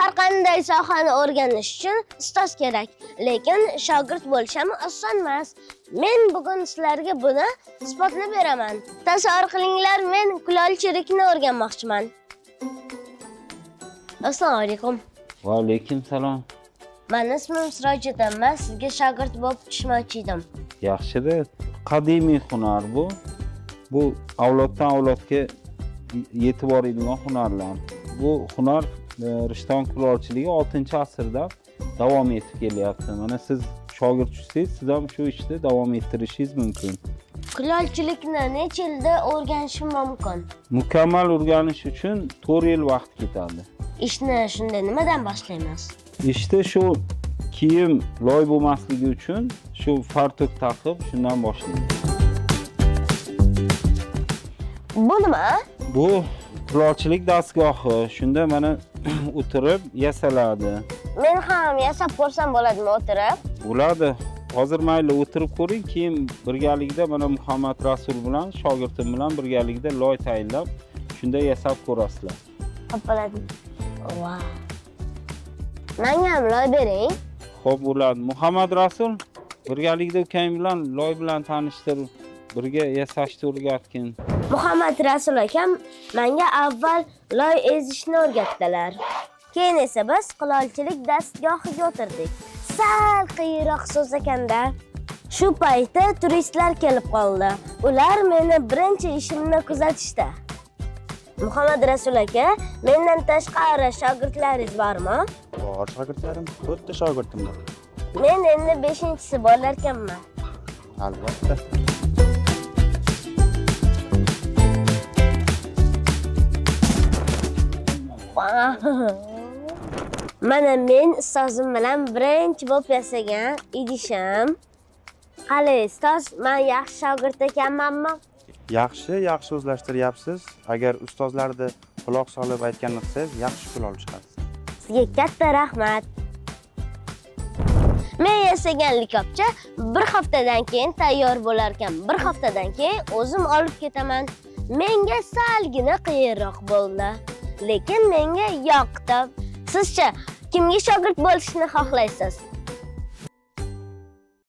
Har qanday sohani o'rganish uchun ustoz kerak, lekin shogird bo'lish ham oson emas. Men bugun sizlarga buni isbotlab beraman. Tasavvur qilinglar, men kulolchilikni o'rganmoqchiman. Assalomu alaykum. Va alaykum salom. Meni ismim Sirojiddin. Men sizga shogird bo'lib tushmoqchi edim. Yaxshi-da. Qadimiy hunar bu. Bu avloddan avlodga yetib boradigan hunarlar. Bu hunar Rishton kulolchiligi 6-asrda davom etib kelyapti. Mana siz shogird tushsangiz, siz ham shu ishni davom ettirishingiz mumkin. Kulolchilikni necha yilda o'rganishim mumkin? Mukammal o'rganish uchun 4 yil vaqt ketadi. Ishni shunda nimadan boshlaymiz? İşte shu kiyim loy bo'lmasligi uchun shu fartuk taqib shundan boshlaymiz. Bu nima? Bu kulolchilik dastgohi. Shunda mana o'tirib yasaladi. Men ham yasab ko'rsam bo'ladimi o'tirib? Bo'ladi. Hozir mayli o'tirib ko'ring, keyin birgalikda mana Muhammad Rasul bilan shogirdim bilan birgalikda loy tayinlab shunda yasab ko'rasizlar. Xo'p bo'ladi. Wow. Menga ham loy bering. Xo'p bo'ladi. Muhammad Rasul birgalikda ukang bilan loy bilan tanishtir, birga yasashni o'rgatgin. Muhammad Rasul akam menga avval loy ezishni o'rgatdilar. Keyin esa biz kulolchilik dastgohiga o'tirdik. Sal qiyinroq so'z ekanda. Shu paytda turistlar kelib qoldi. Ular meni birinchi ishimni kuzatishdi. Muhammad Rasul aka, mendan tashqari shogirdlaringiz bormi? Bor shogirdlarim, 4 ta shogirdim bor. Men endi 5-chisi bo'larkanman. Albatta. Mana men ustozim bilan birinchi bo'lib yasagan idishim. Qani, ustoz, men yaxshi shogird ekanmanmi? Yaxshi o'zlashtiryapsiz. Agar ustozlarni quloq solib aytganini qilsangiz, yaxshi kulol chiqasiz. Sizga katta rahmat. Men yasagan likopcha bir haftadan keyin tayyor bo'lar ekan. Bir haftadan keyin o'zim olib ketaman. Menga salgina qiyinroq bo'ldi, lekin menga yoqdi. Sizcha kimga shogird bo'lishni xohlaysiz?